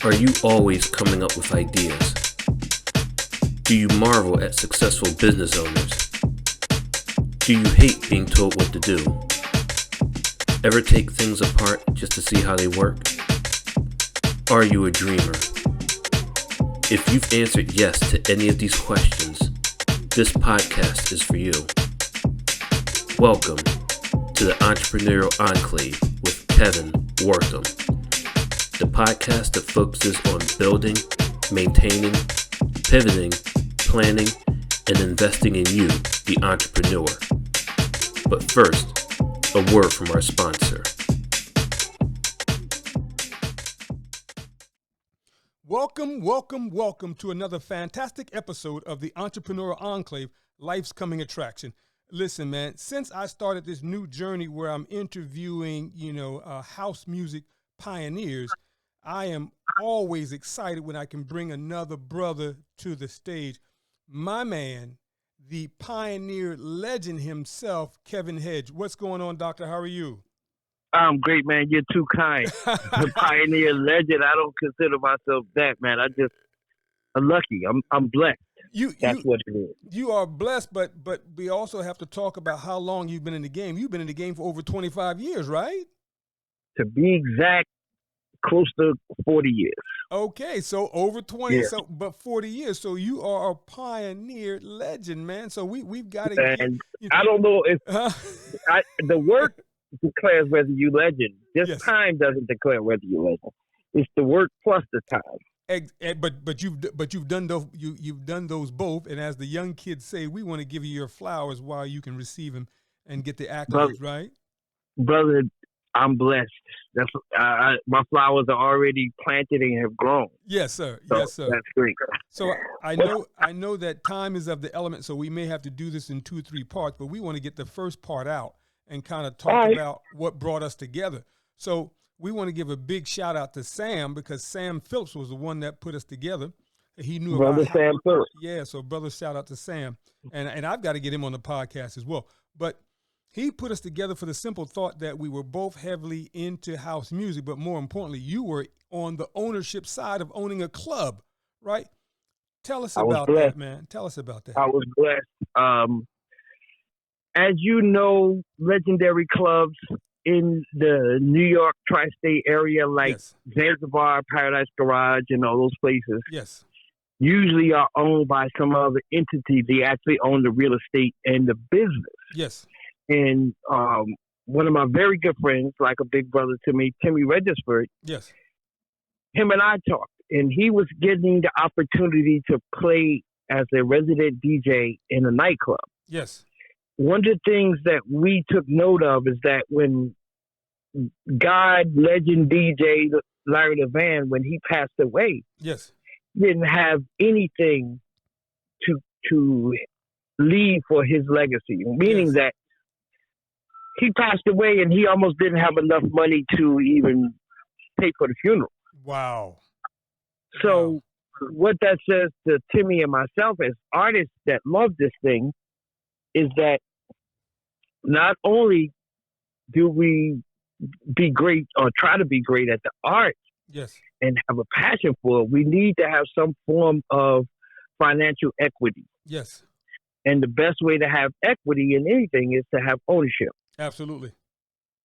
Are you always coming up with ideas? Do you marvel at successful business owners? Do you hate being told what to do? Ever take things apart just to see how they work? Are you a dreamer? If you've answered yes to any of these questions, this podcast is for you. Welcome to the Entrepreneurial Enclave with Kevin Wortham, the podcast that focuses on building, maintaining, pivoting, planning, and investing in you, the entrepreneur. But first, a word from our sponsor. Welcome to another fantastic episode of the Entrepreneurial Enclave, Life's Coming Attraction. Listen, man, since I started this new journey where I'm interviewing, house music pioneers, I am always excited when I can bring another brother to the stage. My man, the pioneer legend himself, Kevin Hedge. What's going on, Doctor? How are you? I'm great, man. You're too kind. The pioneer legend. I don't consider myself that, man. I'm lucky. I'm blessed. That's what it is. You are blessed, but we also have to talk about how long you've been in the game. You've been in the game for over 25 years, right? To be exact, close to 40 years. Okay, so over 20, yeah. But 40 years. So you are a pioneer legend, man. So we've got to. And I don't know if the work declares whether you legend. Just time doesn't declare whether you legend. It's the work plus the time. But you've done those both, and as the young kids say, we want to give you your flowers while you can receive them and get the accolades, right? Brother, I'm blessed. That's my flowers are already planted and have grown. Yes, sir. So yes, sir. That's great. So I know that time is of the element, so we may have to do this in 2 or 3 parts, but we want to get the first part out and kind of talk about what brought us together. So we want to give a big shout out to Sam, because Sam Phillips was the one that put us together. He knew Brother about Sam Phillips. Yeah, so brother, shout out to Sam. And I've got to get him on the podcast as well. But he put us together for the simple thought that we were both heavily into house music, but more importantly, you were on the ownership side of owning a club, right? Tell us about that, man. Tell us about that. I was blessed. As you know, legendary clubs in the New York tri-state area, like Zanzibar, Paradise Garage, and all those places, usually are owned by some other entity. They actually own the real estate and the business. Yes. And one of my very good friends, like a big brother to me, Timmy Regisford, him and I talked, and he was getting the opportunity to play as a resident DJ in a nightclub. Yes. One of the things that we took note of is that when God, legend DJ Larry Levan, when he passed away, didn't have anything to leave for his legacy, meaning that he passed away and he almost didn't have enough money to even pay for the funeral. Wow. So what that says to Timmy and myself as artists that love this thing is that not only do we be great or try to be great at the art and have a passion for it, we need to have some form of financial equity. Yes. And the best way to have equity in anything is to have ownership. Absolutely.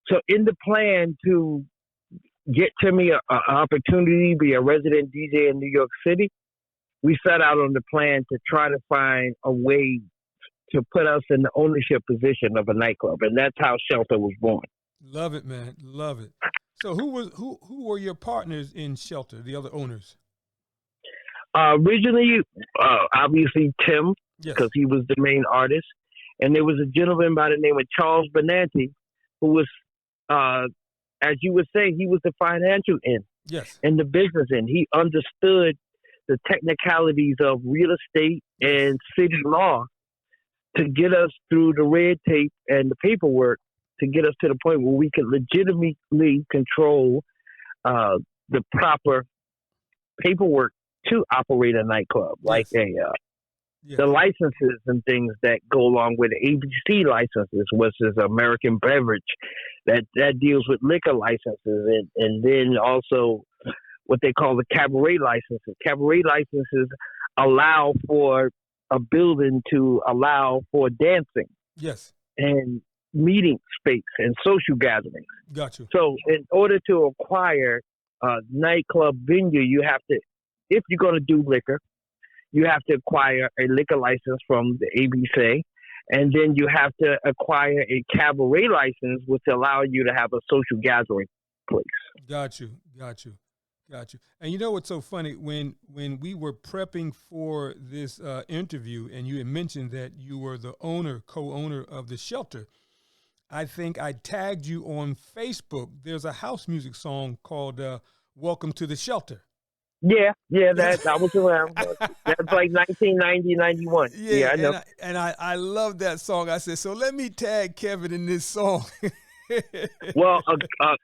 So in the plan to get Timmy an opportunity to be a resident DJ in New York City, we set out on the plan to try to find a way to put us in the ownership position of a nightclub. And that's how Shelter was born. Love it, man. Love it. So who were your partners in Shelter, the other owners? Originally, obviously Tim, because he was the main artist. And there was a gentleman by the name of Charles Benanti, who was, as you would say, he was the financial end and the business end. He understood the technicalities of real estate and city law to get us through the red tape and the paperwork to get us to the point where we could legitimately control the proper paperwork to operate a nightclub, like the licenses and things that go along with it. ABC licenses, which is American Beverage, that deals with liquor licenses, and then also what they call the cabaret licenses. Cabaret licenses allow for a building to allow for dancing. Yes. And meeting space and social gatherings. Got you. So in order to acquire a nightclub venue, you have to, if you're going to do liquor, you have to acquire a liquor license from the ABC, and then you have to acquire a cabaret license, which allow you to have a social gathering place. Got you. And you know what's so funny? When we were prepping for this interview, and you had mentioned that you were the co-owner of the shelter, I think I tagged you on Facebook. There's a house music song called "Welcome to the Shelter." Yeah, that was around. That's like 1990, 91. Yeah, I know. And I love that song. I said, so let me tag Kevin in this song. Well,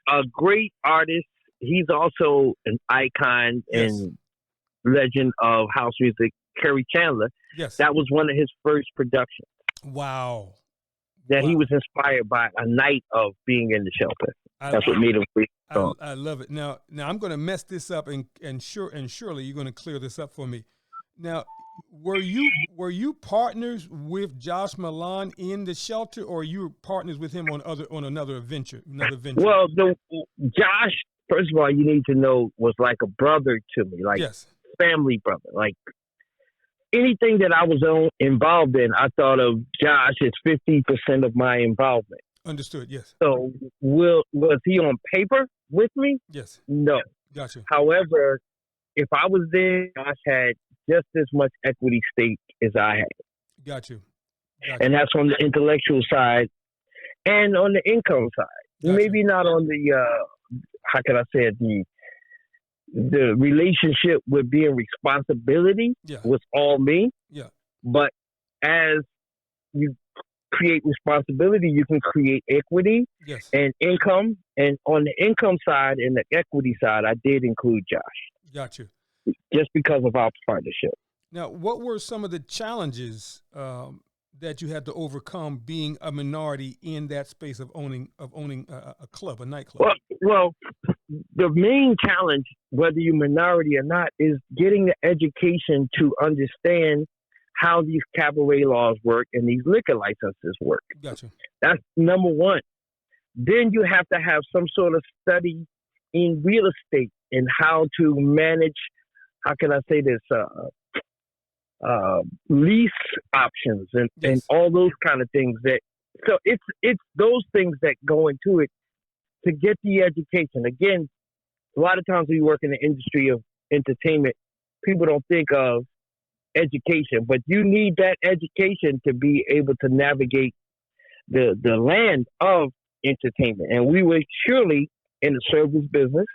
a great artist. He's also an icon and legend of house music, Kerry Chandler. Yes. That was one of his first productions. Wow. He was inspired by a night of being in the shelter. That's what made him free. I love it. Now I'm going to mess this up, and surely you're going to clear this up for me. Now, were you partners with Josh Milan in the shelter, or you were partners with him on another venture? Well, Josh, first of all, you need to know, was like a brother to me, like family brother. Like anything that I was involved in, I thought of Josh as 50% of my involvement. Understood. Yes. So, was he on paper with me? Yes. No. Gotcha. However, if I was there, Josh had just as much equity stake as I had. Got you. And that's on the intellectual side and on the income side. Maybe not on the how can I say it, the relationship with being responsibility was all me. Yeah. But as you create responsibility, you can create equity and income. And on the income side and the equity side, I did include Josh. Got you. Just because of our partnership. Now, what were some of the challenges that you had to overcome being a minority in that space of owning a club, a nightclub? Well, the main challenge, whether you're minority or not, is getting the education to understand how these cabaret laws work and these liquor licenses work. Gotcha. That's number one. Then you have to have some sort of study in real estate and how to manage, how can I say this, lease options and all those kind of things. So it's those things that go into it to get the education. Again, a lot of times when you work in the industry of entertainment, people don't think of education, but you need that education to be able to navigate the land of entertainment. And we were surely in the service business.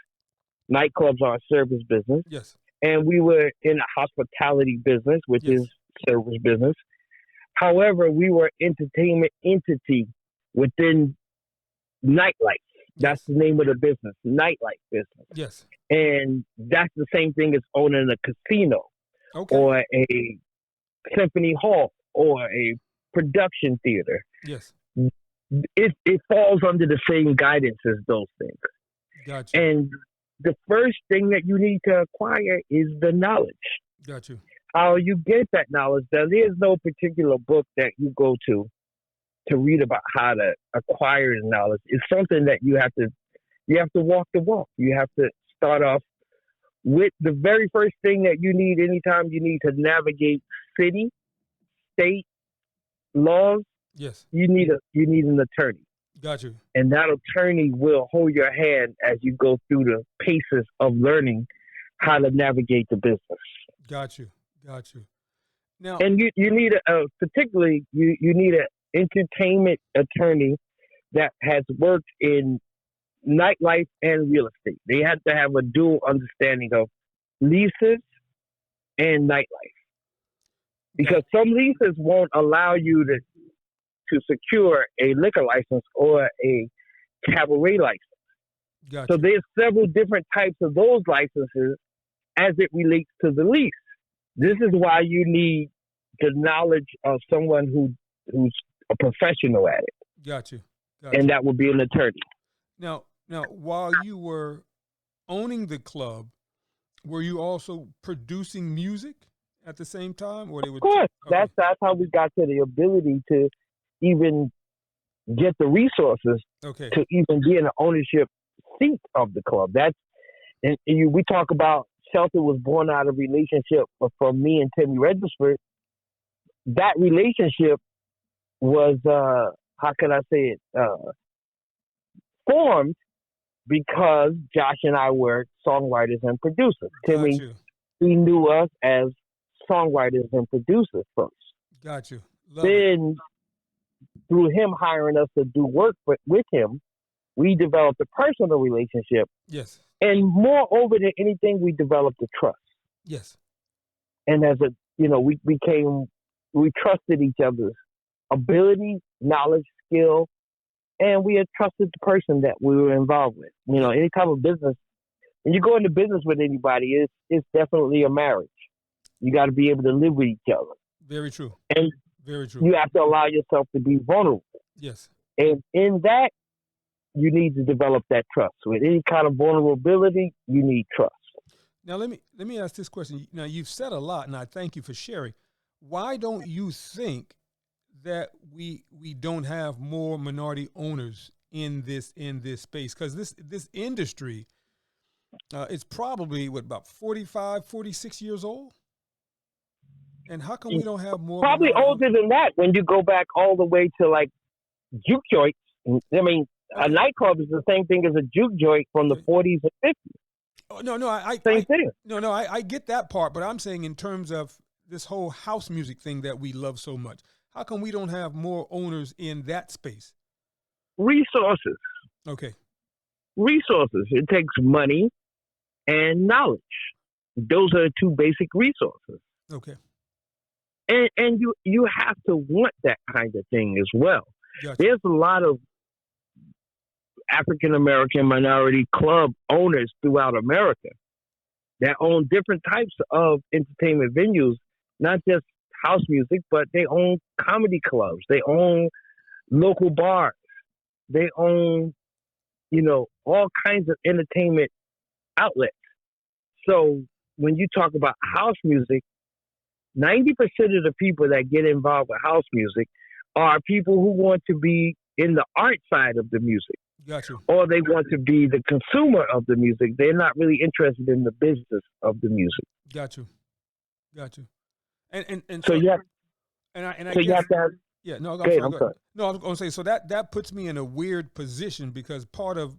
Nightclubs are a service business. Yes. And we were in a hospitality business, which is service business. However, we were entertainment entity within nightlife. That's the name of the business, nightlife business. Yes. And that's the same thing as owning a casino or a symphony hall or a production theater. Yes. It falls under the same guidance as those things. Gotcha. And the first thing that you need to acquire is the knowledge. Got you. How you get that knowledge. There is no particular book that you go to read about how to acquire the knowledge. It's something that you have to walk the walk. You have to start off with the very first thing that you need anytime you need to navigate city, state laws. Yes. You need an attorney. Got you. And that attorney will hold your hand as you go through the paces of learning how to navigate the business. Got you. Now, and you need particularly you need an entertainment attorney that has worked in nightlife and real estate. They have to have a dual understanding of leases and nightlife, because some leases won't allow you to secure a liquor license or a cabaret license. Gotcha. So there's several different types of those licenses as it relates to the lease. This is why you need the knowledge of someone who's a professional at it. Got you. And that would be an attorney. Now, while you were owning the club, Were you also producing music at the same time, or they would? Of course, Okay. that's how we got to the ability to even get the resources Okay. to even be in the ownership seat of the club. We talk about Shelter was born out of relationship from me and Timmy Regisford. That relationship was how can I say it, formed because Josh and I were songwriters and producers. Timmy, he knew us as songwriters and producers first. Got you. Then through him hiring us to do work with him, we developed a personal relationship. Yes. And moreover than anything, we developed a trust. Yes. And as we trusted each other's ability, knowledge, skill, and we had trusted the person that we were involved with. Any type of business, when you go into business with anybody, it's definitely a marriage. You got to be able to live with each other. Very true. And very true. You have to allow yourself to be vulnerable. Yes. And in that, you need to develop that trust. With any kind of vulnerability, you need trust. Now, let me ask this question. Now, you've said a lot, and I thank you for sharing. Why don't you think that we don't have more minority owners in this space? Because this industry, it's probably about 45, 46 years old. And how come we don't have more? Probably older than that. When you go back all the way to like juke joints, I mean, a nightclub is the same thing as a juke joint from the 40s and 50s. Oh, no, I get that part, but I'm saying in terms of this whole house music thing that we love so much, how come we don't have more owners in that space? Resources. Okay. Resources. It takes money and knowledge. Those are the two basic resources. Okay. And you have to want that kind of thing as well. Gotcha. There's a lot of African American minority club owners throughout America that own different types of entertainment venues, not just house music, but they own comedy clubs. They own local bars. They own, all kinds of entertainment outlets. So when you talk about house music, 90% of the people that get involved with house music are people who want to be in the art side of the music. Gotcha. Or they want to be the consumer of the music. They're not really interested in the business of the music. Got you. And so you have, you have to have, yeah, no, I'm sorry. No, I was going to say, so that puts me in a weird position because part of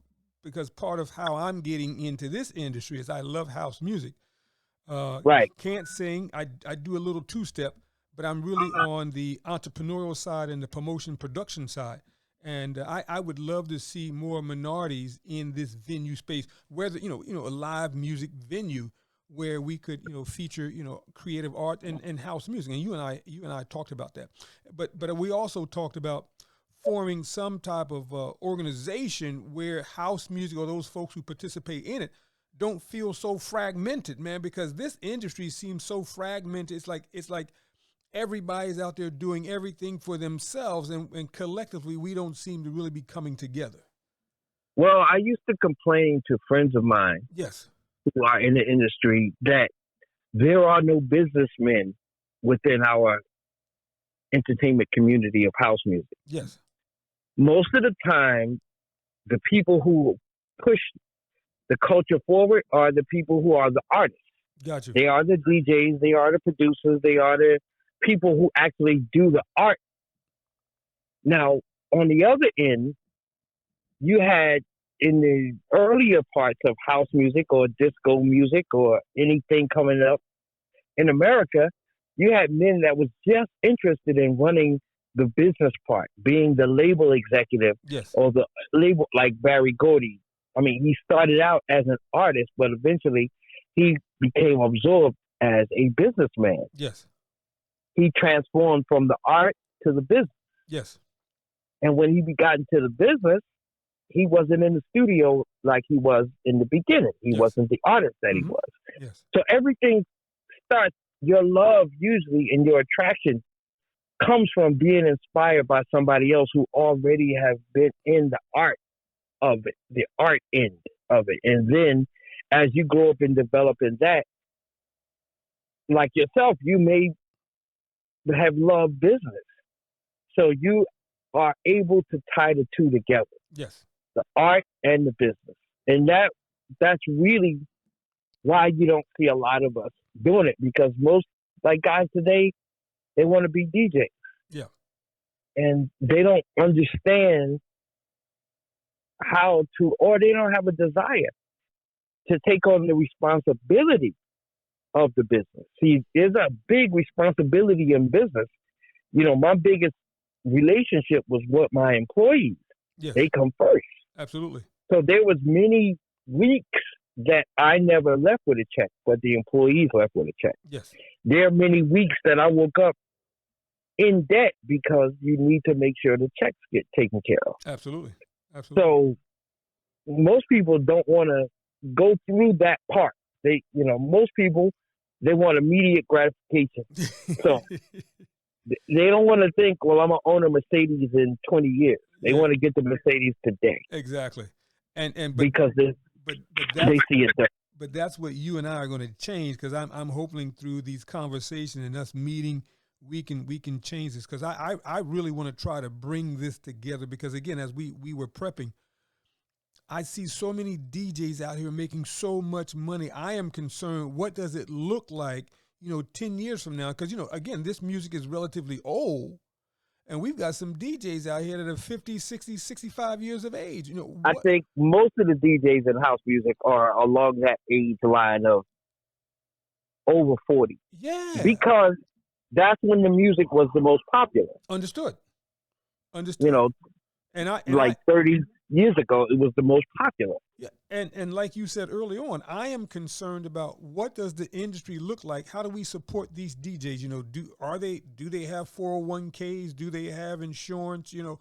how I'm getting into this industry is I love house music. Right. Can't sing. I do a little two-step, but I'm really on the entrepreneurial side and the promotion production side. And I would love to see more minorities in this venue space, whether, a live music venue where we could, feature, creative art and house music. And you and I talked about that. But we also talked about forming some type of organization where house music or those folks who participate in it don't feel so fragmented, man, because this industry seems so fragmented. It's like everybody's out there doing everything for themselves, and collectively we don't seem to really be coming together. Well, I used to complain to friends of mine, yes, who are in the industry, that there are no businessmen within our entertainment community of house music. Yes. Most of the time, the people who push the culture forward are the people who are the artists. Gotcha. They are the DJs, they are the producers, they are the people who actually do the art. Now, on the other end, you had in the earlier parts of house music or disco music or anything coming up in America, you had men that was just interested in running the business part, being the label executive. Yes. Or the label, like Barry Gordy. I mean, he started out as an artist, but eventually he became absorbed as a businessman. Yes. He transformed from the art to the business. Yes. And when he got into the business, he wasn't in the studio like he was in the beginning. He yes. wasn't the artist that he was. Yes. So everything starts, your love usually and your attraction comes from being inspired by somebody else who already has been in the art of it, the art end of it. And then as you grow up and develop in that, like yourself, you may have loved business. So you are able to tie the two together. Yes. The art and the business. And that's really why you don't see a lot of us doing it, because most like guys today, they want to be DJs. Yeah. And they don't understand how to, or they don't have a desire to take on the responsibility of the business. See, there's a big responsibility in business. You know, my biggest relationship was with my employees. Yes. They come first. Absolutely. So there was many weeks that I never left with a check, but the employees left with a check. Yes. There are many weeks that I woke up in debt because you need to make sure the checks get taken care of. Absolutely. Absolutely. So most people don't want to go through that part. They, you know, most people, they want immediate gratification. So they don't want to think, well, I'm going to own a Mercedes in 20 years. They want to get the Mercedes today. Exactly. But, because they see it there. But that's what you and I are going to change, because I'm hoping through these conversations and us meeting, we can change this, because I really want to try to bring this together, because again, as we were prepping, I see so many DJs out here making so much money. I am concerned, what does it look like, 10 years from now? Because, again, this music is relatively old, and we've got some DJs out here that are 50, 60, 65 years of age. I think most of the DJs in house music are along that age line of over 40. Yeah. Because that's when the music was the most popular. Understood. And 30 years ago, it was the most popular. Yeah, and like you said early on, I am concerned about what does the industry look like? How do we support these DJs? Do they have 401ks? Do they have insurance? Usually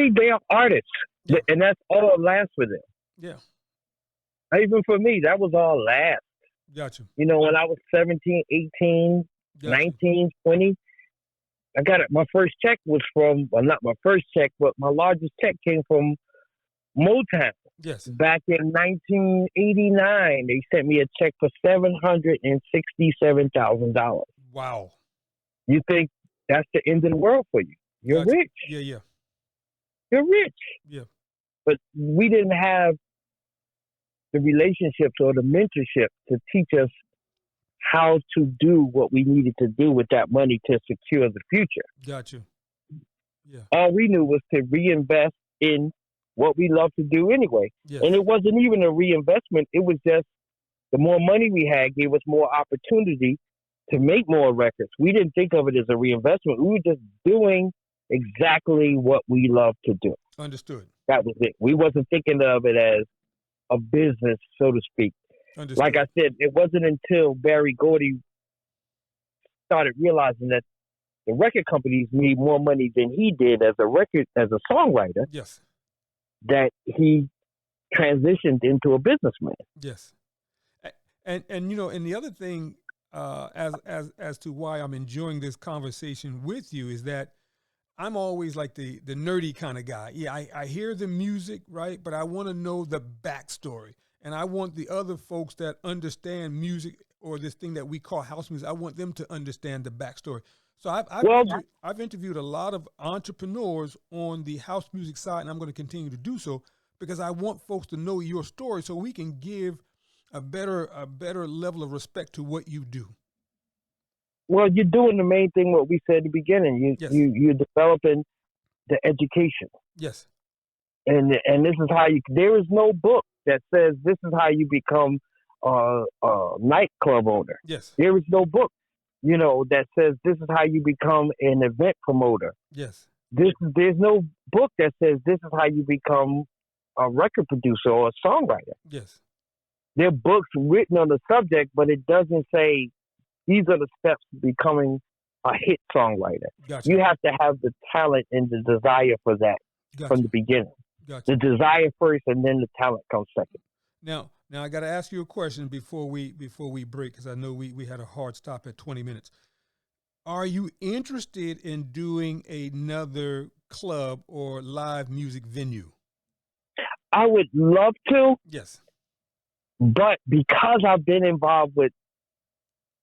they are artists, and that's all last for them. Yeah. Even for me, that was all last. Gotcha. When I was 17, 18, 19, 20, I got it. My first check was from, well, not my first check, but my largest check came from Motown. Yes. Back in 1989, they sent me a check for $767,000. Wow. You think that's the end of the world for you? You're gotcha. rich. Yeah. You're rich. Yeah. But we didn't have the relationships or the mentorship to teach us how to do what we needed to do with that money to secure the future. Gotcha. Yeah. All we knew was to reinvest in what we love to do anyway. Yes. And it wasn't even a reinvestment. It was just the more money we had gave us more opportunity to make more records. We didn't think of it as a reinvestment. We were just doing exactly what we love to do. Understood. That was it. We wasn't thinking of it as a business, so to speak. Understood. Like I said, it wasn't until Barry Gordy started realizing that the record companies need more money than he did as a songwriter. Yes. That he transitioned into a businessman. Yes. And the other thing, as to why I'm enjoying this conversation with you, is that I'm always like the nerdy kind of guy. Yeah, I hear the music, right? But I want to know the backstory. And I want the other folks that understand music, or this thing that we call house music, I want them to understand the backstory. So I've interviewed a lot of entrepreneurs on the house music side, and I'm going to continue to do so, because I want folks to know your story so we can give a better level of respect to what you do. Well, you're doing the main thing, what we said at the beginning. You're developing the education. Yes. And this is how there is no book that says this is how you become a nightclub owner. Yes. There is no book, that says this is how you become an event promoter. Yes. There's no book that says this is how you become a record producer or a songwriter. Yes. There are books written on the subject, but it doesn't say these are the steps to becoming a hit songwriter. Gotcha. You have to have the talent and the desire for that from the beginning. Gotcha. The desire first, and then the talent comes second. Now I got to ask you a question before we break, because I know we had a hard stop at 20 minutes. Are you interested in doing another club or live music venue? I would love to. Yes. But because I've been involved with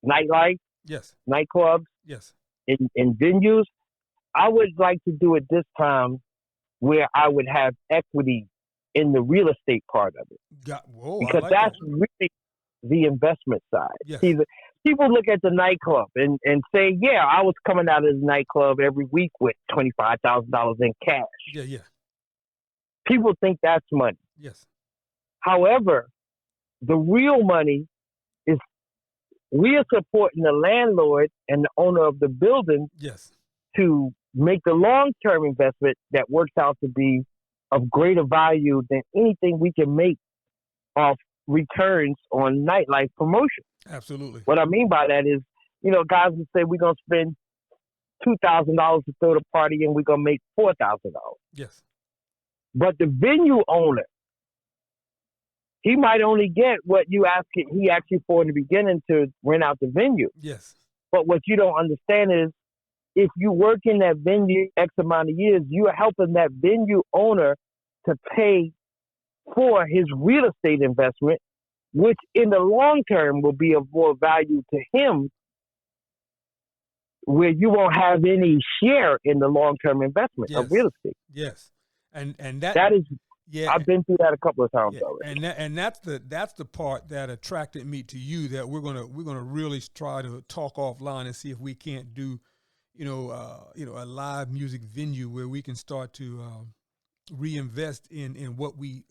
nightlife, yes, nightclubs, yes, in venues, I would like to do it this time where I would have equity in the real estate part of it. Whoa, Because I like that's that. really the investment side. Yes. See, people look at the nightclub and say, yeah, I was coming out of the nightclub every week with $25,000 in cash. Yeah, yeah. People think that's money. Yes. However, the real money is we are supporting the landlord and the owner of the building yes, to make the long-term investment that works out to be of greater value than anything we can make off returns on nightlife promotion. Absolutely. What I mean by that is, guys will say we're going to spend $2,000 to throw the party and we're going to make $4,000. Yes. But the venue owner, he might only get what he asked you for in the beginning to rent out the venue. Yes. But what you don't understand is if you work in that venue X amount of years, you are helping that venue owner to pay for his real estate investment, which in the long term will be of more value to him, where you won't have any share in the long-term investment of real estate. Yes. And that is, yeah, I've been through that a couple of times already. And that's the part that attracted me to you, that we're gonna really try to talk offline and see if we can't do, a live music venue where we can start to reinvest in what we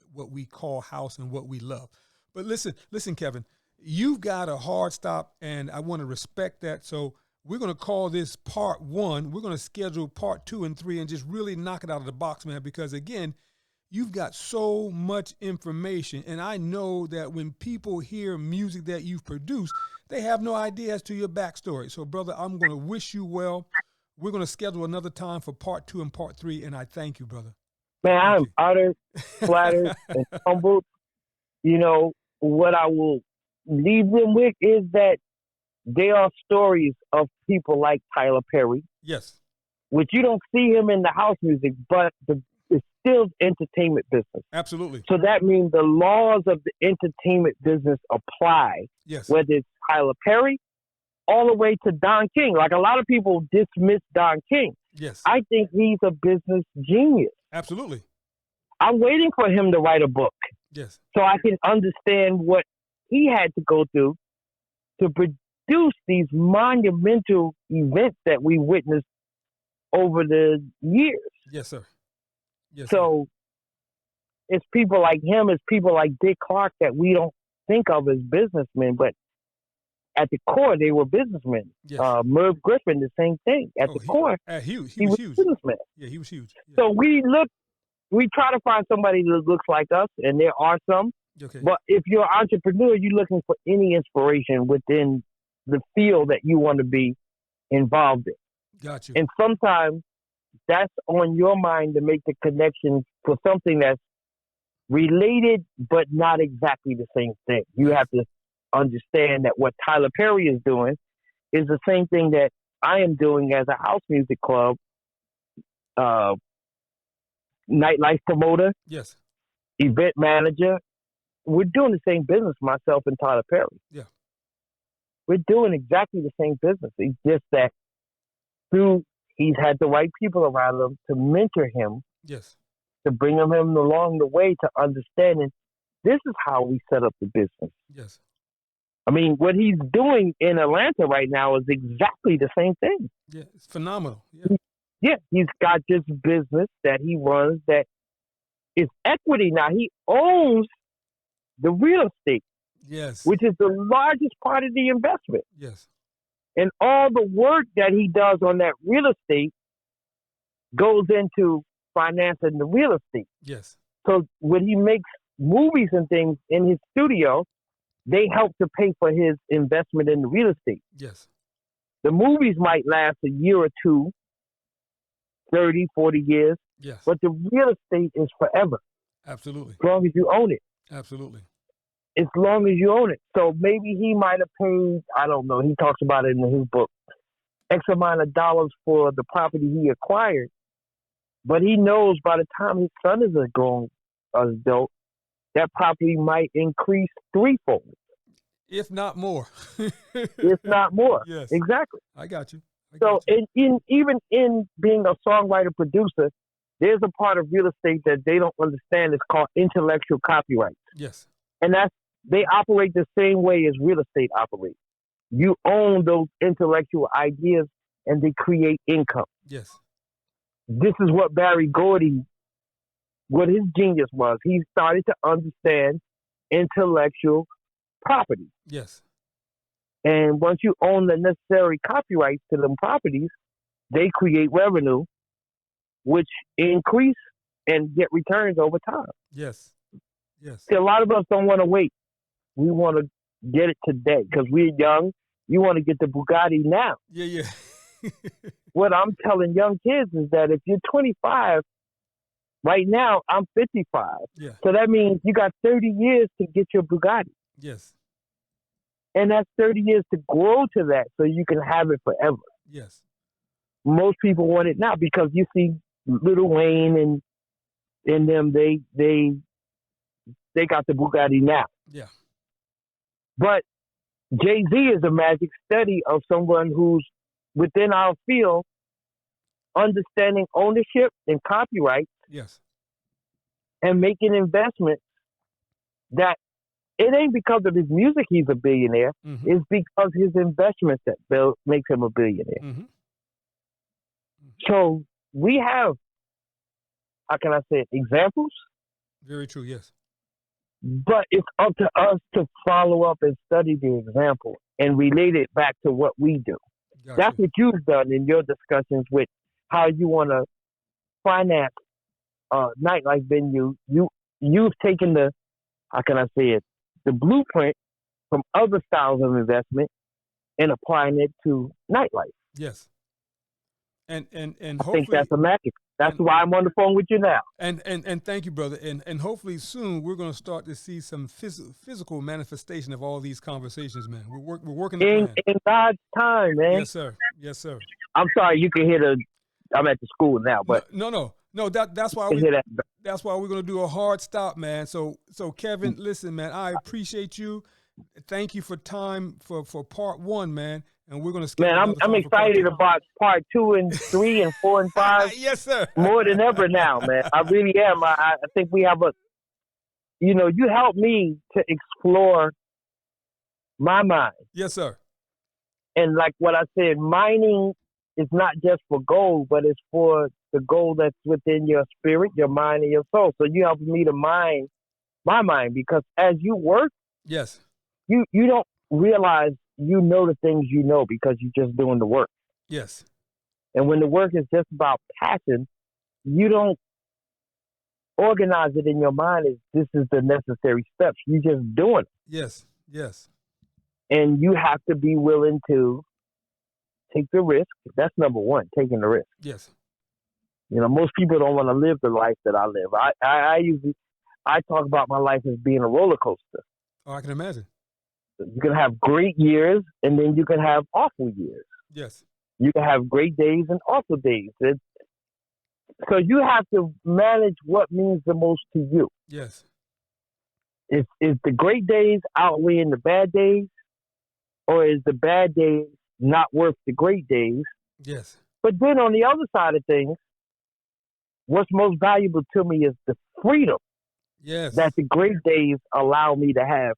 call house and what we love. But listen, Kevin, you've got a hard stop, and I want to respect that. So we're going to call this part 1. We're going to schedule part 2 and 3 and just really knock it out of the box, man, because again, you've got so much information. And I know that when people hear music that you've produced, they have no idea as to your backstory. So, brother, I'm going to wish you well. We're going to schedule another time for part 2 and part 3. And I thank you, brother. Man, I'm honored, flattered, and humbled. What I will leave them with is that there are stories of people like Tyler Perry. Yes. Which you don't see him in the house music, but it's still entertainment business. Absolutely. So that means the laws of the entertainment business apply. Yes. Whether it's Tyler Perry all the way to Don King. Like a lot of people dismiss Don King. Yes. I think he's a business genius. Absolutely. I'm waiting for him to write a book. Yes. So I can understand what he had to go through to produce these monumental events that we witnessed over the years. Yes, sir. Yes. So it's people like him, it's people like Dick Clark that we don't think of as businessmen, but at the core, they were businessmen. Yes. Merv Griffin, the same thing. At the core, he was huge. Businessman. Yeah, he was huge. Yeah. So we try to find somebody that looks like us, and there are some. Okay. But if you're an entrepreneur, you're looking for any inspiration within the field that you want to be involved in. Got you. And sometimes that's on your mind to make the connection for something that's related, but not exactly the same thing. You have to understand that what Tyler Perry is doing is the same thing that I am doing as a house music club, nightlife promoter, yes, event manager. We're doing the same business, myself and Tyler Perry. Yeah. We're doing exactly the same business. It's just that he's had the right people around him to mentor him. Yes. To bring him along the way to understanding this is how we set up the business. Yes. I mean, what he's doing in Atlanta right now is exactly the same thing. Yeah, it's phenomenal. Yeah. Yeah, he's got this business that he runs that is equity. Now, he owns the real estate. Yes. Which is the largest part of the investment. Yes. And all the work that he does on that real estate goes into financing the real estate. Yes. So when he makes movies and things in his studio, they help to pay for his investment in the real estate. Yes. The movies might last a year or two, 30, 40 years. Yes. But the real estate is forever. Absolutely. As long as you own it. Absolutely. As long as you own it. So maybe he might have paid, I don't know, he talks about it in his book, X amount of dollars for the property he acquired. But he knows by the time his son is a grown adult that property might increase threefold, if not more. if not more. Yes, exactly. I got you. So, even in being a songwriter producer, there's a part of real estate that they don't understand. It's called intellectual copyright. Yes, and they operate the same way as real estate operates. You own those intellectual ideas, and they create income. yes, This is what Barry Gordy, what his genius was. He started to understand intellectual property. yes, And once you own the necessary copyrights to them properties, they create revenue, which increase and get returns over time. yes, yes. See, a lot of us don't want to wait. We want to get it today because we're young. You want to get the Bugatti now. Yeah. What I'm telling young kids is that if you're 25, right now I'm 55. Yeah. So that means you got 30 years to get your Bugatti. Yes. And that's 30 years to grow to that so you can have it forever. Yes. Most people want it now because you see Lil Wayne and them, they got the Bugatti now. Yeah. But Jay-Z is a magic study of someone who's within our field, understanding ownership and copyright. Yes. And making investments that it ain't because of his music he's a billionaire. Mm-hmm. It's because his investments that makes him a billionaire. Mm-hmm. So we have, how can I say it, examples? Very true, yes. But it's up to us to follow up and study the example and relate it back to what we do. Gotcha. That's what you've done in your discussions with how you want to finance nightlife venue. You've taken the, how can I say it, the blueprint from other styles of investment and applying it to nightlife. Yes. And I hopefully, think that's a magic. That's why I'm on the phone with you now. And thank you, brother. And hopefully soon we're going to start to see some physical manifestation of all these conversations, man. We're working the plan. In God's time, man. Yes, sir. Yes, sir. I'm sorry, you can hear I'm at the school now, but no. That's why that's why we're going to do a hard stop, man. So Kevin, listen, man, I appreciate you. Thank you for time for part one, man. And we're going to man, I'm excited about part 2 and 3 and 4 and 5. Yes, sir. More than ever now, man. I really am. I think we have you helped me to explore my mind. Yes, sir. And like what I said, mining is not just for gold, but it's for the gold that's within your spirit, your mind, and your soul. So you helped me to mine my mind, because as you work, yes, you don't realize you know the things you know because you're just doing the work. Yes. And when the work is just about passion, you don't organize it in your mind as this is the necessary steps. You're just doing it. Yes. Yes. And you have to be willing to take the risk. That's number one, taking the risk. Yes. Most people don't want to live the life that I live. I talk about my life as being a roller coaster. Oh, I can imagine. You can have great years, and then you can have awful years. Yes. You can have great days and awful days. So you have to manage what means the most to you. Yes. Is the great days outweighing the bad days, or is the bad days not worth the great days? Yes. But then on the other side of things, what's most valuable to me is the freedom yes. that the great days allow me to have.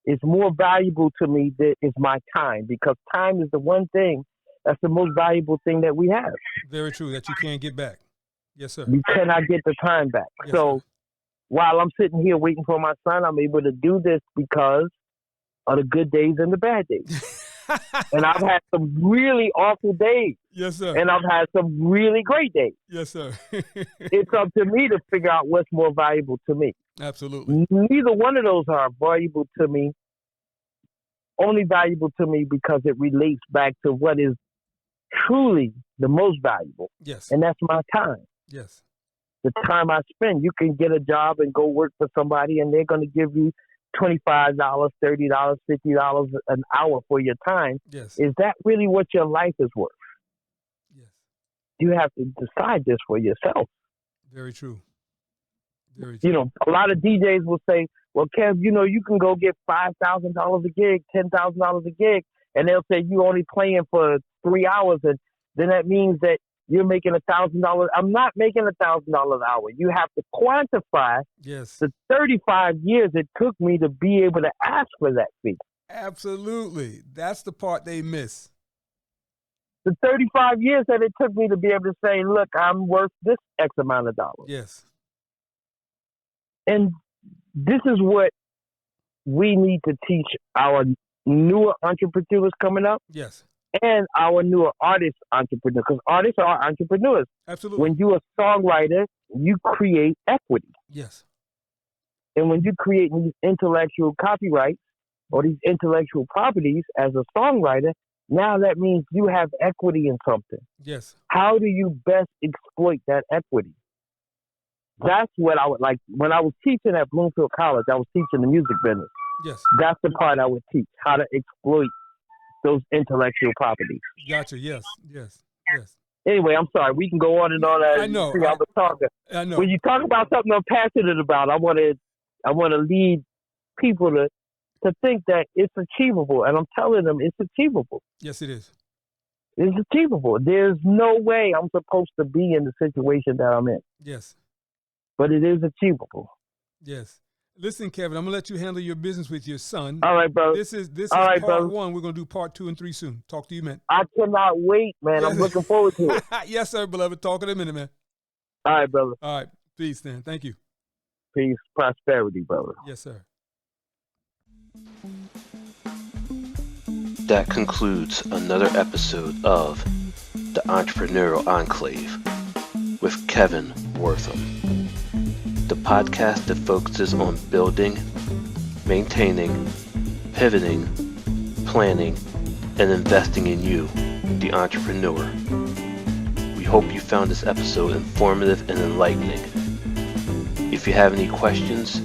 It's more valuable to me than is my time, because time is the one thing that's the most valuable thing that we have. Very true, that you can't get back. Yes, sir. You cannot get the time back. Yes, so sir. While I'm sitting here waiting for my son, I'm able to do this because of the good days and the bad days. And I've had some really awful days. Yes, sir. And I've had some really great days. Yes, sir. It's up to me to figure out what's more valuable to me. Absolutely. Neither one of those are valuable to me. Only valuable to me because it relates back to what is truly the most valuable. Yes. And that's my time. Yes. The time I spend. You can get a job and go work for somebody, and they're going to give you $25, $30, $50 an hour for your time. Yes. Is that really what your life is worth? Yes. You have to decide this for yourself. Very true. Very true. A lot of DJs will say, well, Kev, you can go get $5,000 a gig, $10,000 a gig, and they'll say you only playing for 3 hours, and then that means that you're making $1,000. I'm not making $1,000 an hour. You have to quantify the 35 years it took me to be able to ask for that fee. Absolutely. That's the part they miss. The 35 years that it took me to be able to say, look, I'm worth this X amount of dollars. Yes. And this is what we need to teach our newer entrepreneurs coming up. Yes. And our newer artist entrepreneurs, because artists are entrepreneurs. Absolutely. When you're a songwriter, you create equity. Yes. And when you create these intellectual copyrights or these intellectual properties as a songwriter, now that means you have equity in something. Yes. How do you best exploit that equity? That's what I would like. When I was teaching at Bloomfield College, I was teaching the music business. Yes. That's the part I would teach, how to exploit those intellectual properties. Gotcha. Yes. Yes. Yes. Anyway, I'm sorry. We can go on and on. I know. I'm a talker. I know. When you talk about something I'm passionate about, I want to lead people to think that it's achievable, and I'm telling them it's achievable. Yes, it is. It's achievable. There's no way I'm supposed to be in the situation that I'm in. Yes. But it is achievable. Yes. Listen, Kevin, I'm gonna let you handle your business with your son. All right, brother. This is All right, part brother. 1. We're gonna do part 2 and 3 soon. Talk to you, man. I cannot wait, man. Yes. I'm looking forward to it. Yes, sir, beloved. Talk in a minute, man. All right, brother. All right. Peace, then. Thank you. Peace, prosperity, brother. Yes, sir. That concludes another episode of The Entrepreneurial Enclave with Kevin Wortham, the podcast that focuses on building, maintaining, pivoting, planning, and investing in you, the entrepreneur. We hope you found this episode informative and enlightening. If you have any questions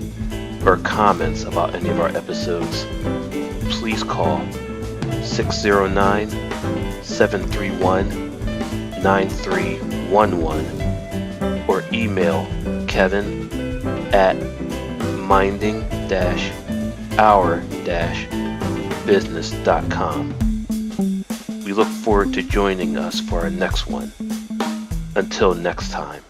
or comments about any of our episodes, please call 609-731-9311 or email kevin@minding-our-business.com. We look forward to joining us for our next one. Until next time.